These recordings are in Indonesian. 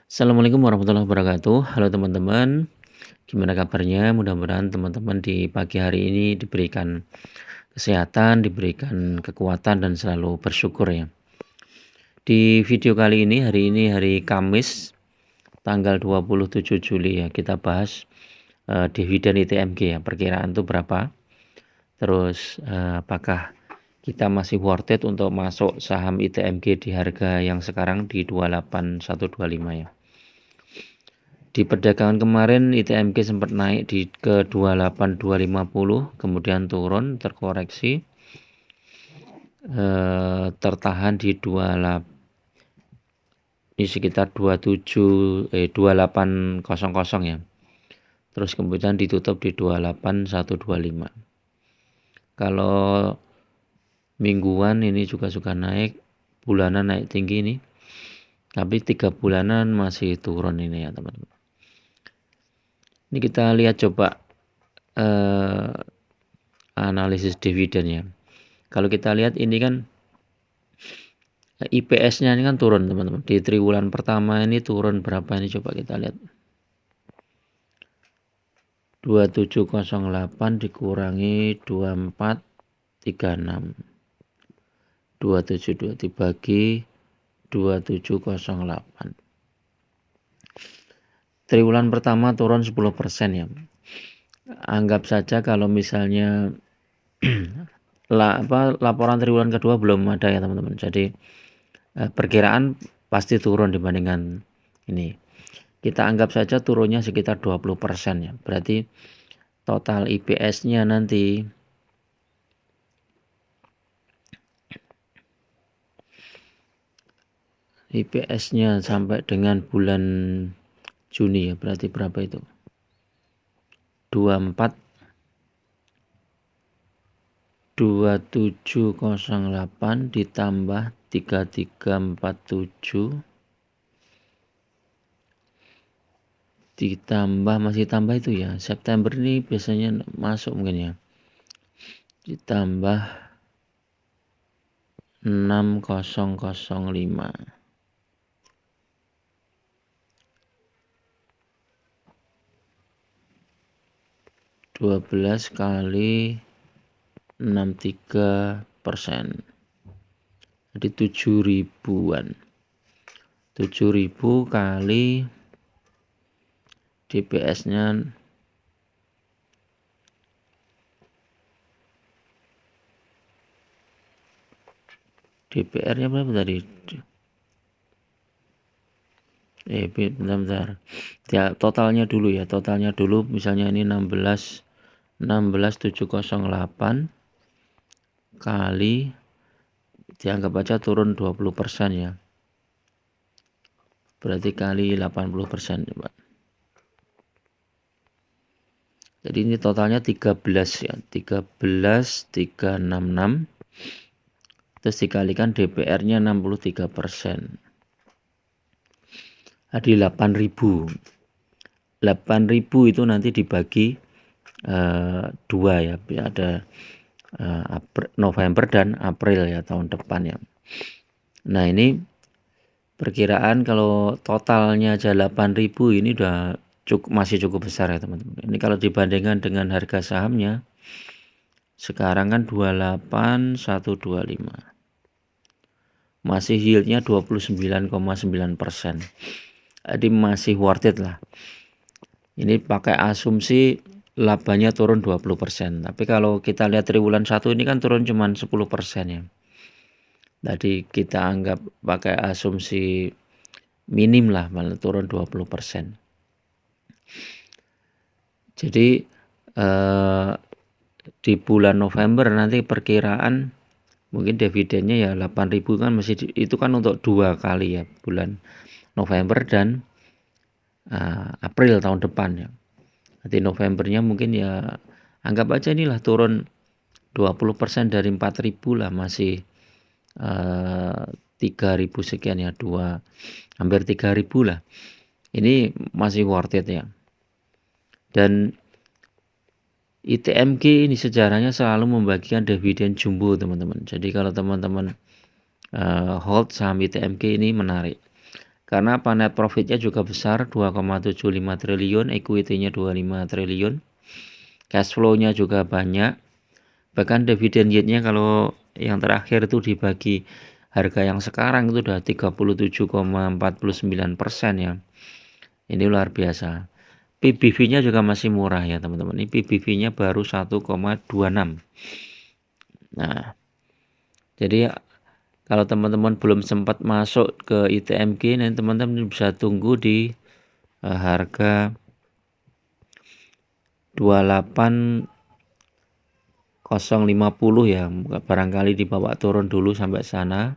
Assalamualaikum warahmatullahi wabarakatuh. Halo teman-teman, gimana kabarnya? Mudah-mudahan teman-teman di pagi hari ini diberikan kesehatan, diberikan kekuatan dan selalu bersyukur ya. Di video kali ini hari Kamis tanggal 27 Juli ya, kita bahas dividen ITMG ya, perkiraan itu berapa? Terus apakah kita masih worth it untuk masuk saham ITMG di harga yang sekarang di 28125 ya. Di perdagangan kemarin ITMG sempat naik ke 28250, kemudian turun terkoreksi, tertahan di 28 di sekitar 2800 ya. Terus kemudian ditutup di 28125. Kalau mingguan ini juga suka naik, bulanan naik tinggi ini. Tapi 3 bulanan masih turun ini ya teman-teman. Ini kita lihat coba analisis dividennya. Kalau kita lihat ini kan IPS-nya ini kan turun teman-teman. Di triwulan pertama ini turun berapa ini coba kita lihat. 2708 dikurangi 2436. 272 dibagi 2708. Triwulan pertama turun 10% ya. Anggap saja kalau misalnya laporan triwulan kedua belum ada ya teman-teman. Jadi perkiraan pasti turun dibandingkan ini. Kita anggap saja turunnya sekitar 20% ya. Berarti total IPS-nya nanti sampai dengan bulan Juni ya. Berarti berapa itu? 2708 ditambah 3347 ditambah masih tambah itu ya. September ini biasanya masuk mungkin ya. Ditambah 6005. 12 kali 63%. Jadi 7.000-an. 7.000 kali DPS-nya DPR-nya berapa tadi? Bentar. Ya, totalnya dulu ya. Totalnya dulu misalnya ini 16708 kali dianggap aja turun 20% ya. Berarti kali 80% coba. Jadi ini totalnya 13 ya. 13.366. Terus dikalikan DPR-nya 63%. Jadi 8.000. 8.000 itu nanti dibagi 2 ya. Ada November dan April ya tahun depan ya. Nah ini perkiraan kalau totalnya aja 8.000 ini udah masih cukup besar ya teman-teman. Ini kalau dibandingkan dengan harga sahamnya sekarang kan 28125. Masih yieldnya 29,9%. Jadi masih worth it lah. Ini pakai asumsi labanya turun 20%. Tapi kalau kita lihat triwulan 1 ini kan turun cuma 10% ya. Jadi kita anggap pakai asumsi minim lah, malah turun 20%. Jadi di bulan November nanti perkiraan mungkin dividennya ya 8.000 kan masih itu kan untuk 2 kali ya, bulan November dan April tahun depan ya. Nanti Novembernya mungkin ya anggap aja inilah turun 20% dari 4.000 lah, masih 3.000 sekian ya, hampir 3.000 lah. Ini masih worth it ya. Dan ITMG ini sejarahnya selalu membagikan dividen jumbo teman-teman. Jadi kalau teman-teman hold saham ITMG ini menarik. Karena apa? Net profitnya juga besar 2,75 triliun, equity-nya 25 triliun. Cash flow-nya juga banyak. Bahkan dividend yield-nya kalau yang terakhir itu dibagi harga yang sekarang itu udah 37,49% ya. Ini luar biasa. PBV-nya juga masih murah ya teman-teman. Ini PBV-nya baru 1,26. Nah, jadi kalau teman-teman belum sempat masuk ke ITMG, nanti teman-teman bisa tunggu di harga 28.050 ya. Barangkali dibawa turun dulu sampai sana.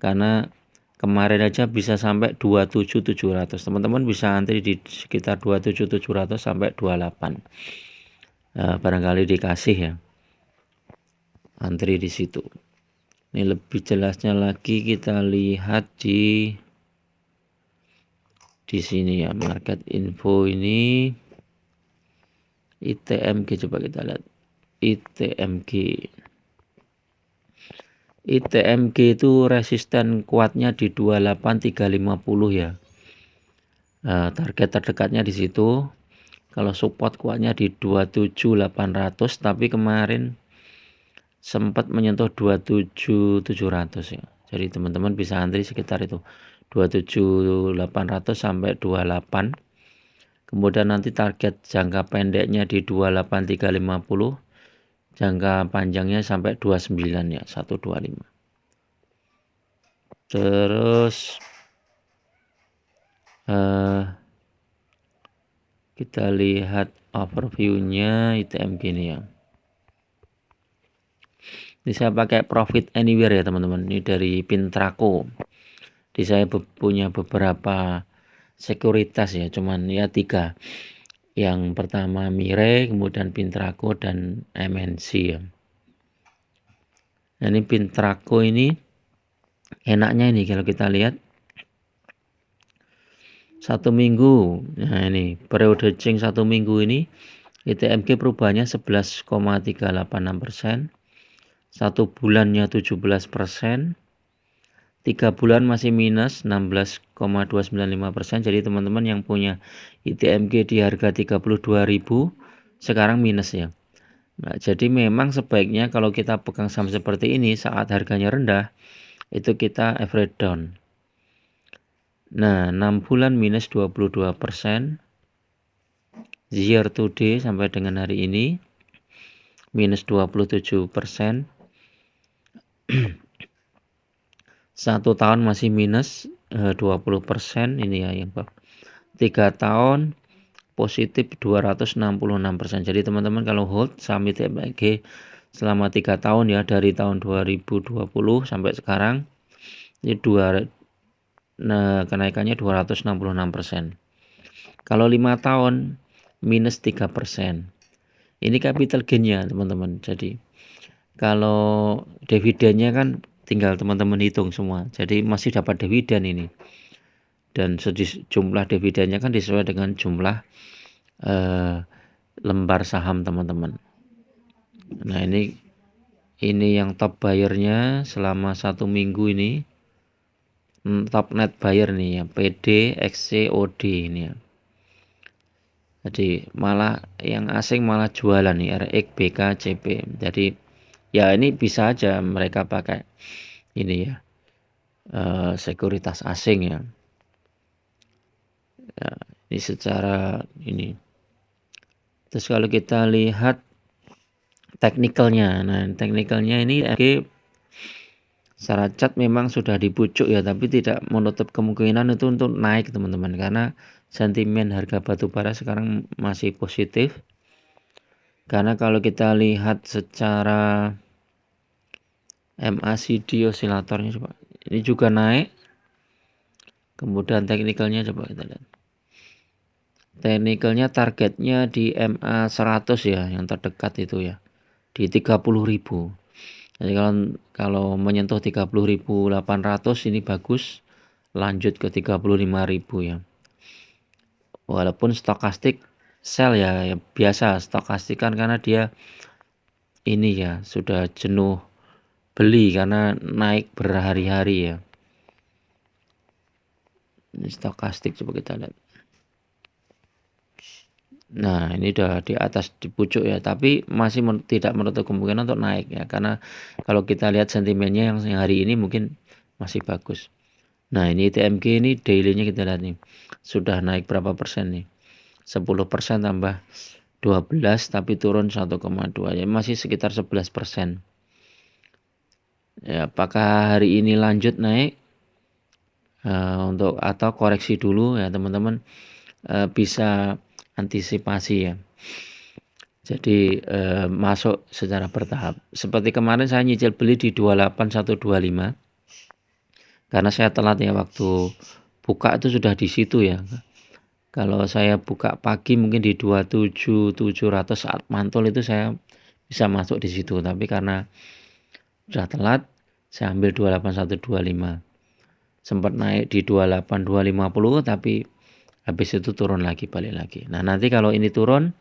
Karena kemarin aja bisa sampai 27.700. Teman-teman bisa antri di sekitar 27.700 sampai 28. Barangkali dikasih ya. Antri di situ. Ini lebih jelasnya lagi kita lihat di sini ya, market info ini ITMG, coba kita lihat ITMG. ITMG itu resisten kuatnya di 28350 ya. Target terdekatnya di situ. Kalau support kuatnya di 27800, tapi kemarin sempat menyentuh 27700 ya. Jadi teman-teman bisa antri sekitar itu 27800 sampai 28. Kemudian nanti target jangka pendeknya di 28350, jangka panjangnya sampai 29 ya, 125. Terus kita lihat overview-nya ITMG ini ya. Ini saya pakai Profit Anywhere ya teman-teman. Ini dari Pintraco. Di saya punya beberapa sekuritas ya, cuman ya 3. Yang pertama Mire, kemudian Pintraco dan MNC ya. Nah, ini Pintraco ini enaknya ini kalau kita lihat 1 minggu. Nah, ini periode change 1 minggu ini ITMG perubahannya 11,386%. 1 bulannya 17%. 3 bulan masih minus 16,295%. Jadi teman-teman yang punya ITMG di harga 32.000 sekarang minus ya. Nah, jadi memang sebaiknya kalau kita pegang saham seperti ini saat harganya rendah, itu kita average down. Nah, 6 bulan minus 22%. Year to date sampai dengan hari ini minus 27%. 1 tahun masih minus 20%. Ini ya yang 3 tahun positif 266%. Jadi teman-teman kalau hold saham ITMG selama 3 tahun ya, dari tahun 2020 sampai sekarang ini kenaikannya 266%. Kalau 5 tahun minus 3%. Ini capital gain-nya teman-teman. Jadi kalau dividennya kan tinggal teman-teman hitung semua. Jadi masih dapat dividen ini. Dan jumlah dividennya kan disesuai dengan jumlah lembar saham teman-teman. Nah, ini yang top buyer-nya selama 1 minggu ini. Top net buyer nih ya, PD, XC, OD ini ya. Jadi malah yang asing malah jualan nih, RX, BK, CP. Jadi ya ini bisa aja mereka pakai ini ya, sekuritas asing ya. Ini secara ini. Terus kalau kita lihat teknikalnya, nah teknikalnya ini secara chart memang sudah di pucuk ya, tapi tidak menutup kemungkinan itu untuk naik teman-teman, karena sentimen harga batu bara sekarang masih positif. Karena kalau kita lihat secara MACD osilatornya coba, ini juga naik. Kemudian teknikalnya coba kita lihat. Teknikalnya targetnya di MA 100 ya, yang terdekat itu ya, di 30.000. Jadi kalau menyentuh 30.800 ini bagus, lanjut ke 35.000 ya. Walaupun stokastik sell ya, biasa stokastik kan karena dia ini ya sudah jenuh beli karena naik berhari-hari ya. Ini stokastik coba kita lihat. Nah, ini udah di atas di pucuk ya, tapi masih tidak menutup kemungkinan untuk naik ya, karena kalau kita lihat sentimennya yang hari ini mungkin masih bagus. Nah, ini ITMG ini daily-nya kita lihat nih. Sudah naik berapa persen nih? 10% tambah 12 tapi turun 1,2 ya, masih sekitar 11%. Ya, apakah hari ini lanjut naik untuk atau koreksi dulu ya teman-teman, bisa antisipasi ya. Jadi masuk secara bertahap. Seperti kemarin saya nyicil beli di 28125 karena saya telat ya, waktu buka itu sudah di situ ya. Kalau saya buka pagi mungkin di 27.700 saat mantul itu saya bisa masuk di situ, tapi karena sudah telat saya ambil 28125. Sempat naik di 28250 tapi habis itu turun lagi, balik lagi. Nah, nanti kalau ini turun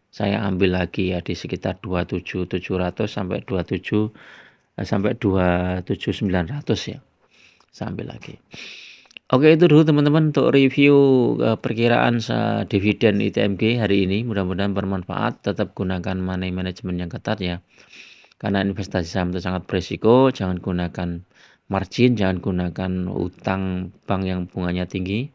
saya ambil lagi ya di sekitar 27.700 sampai 27.900 ya. Saya ambil lagi. Oke, itu dulu teman-teman untuk review perkiraan dividen ITMG hari ini. Mudah-mudahan bermanfaat. Tetap gunakan money management yang ketat ya. Karena investasi saham itu sangat berisiko. Jangan gunakan margin, jangan gunakan utang bank yang bunganya tinggi,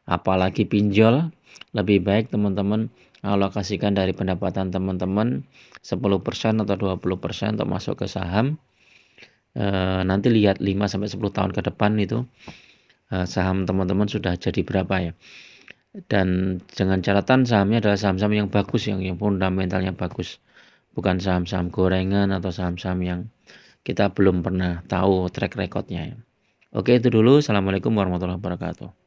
apalagi pinjol. Lebih baik teman-teman alokasikan dari pendapatan teman-teman 10% atau 20% untuk masuk ke saham. Nanti lihat 5-10 tahun ke depan itu saham teman-teman sudah jadi berapa ya. Dan dengan catatan sahamnya adalah saham-saham yang bagus, yang fundamentalnya bagus, bukan saham-saham gorengan atau saham-saham yang kita belum pernah tahu track recordnya ya. Oke, itu dulu. Assalamualaikum warahmatullahi wabarakatuh.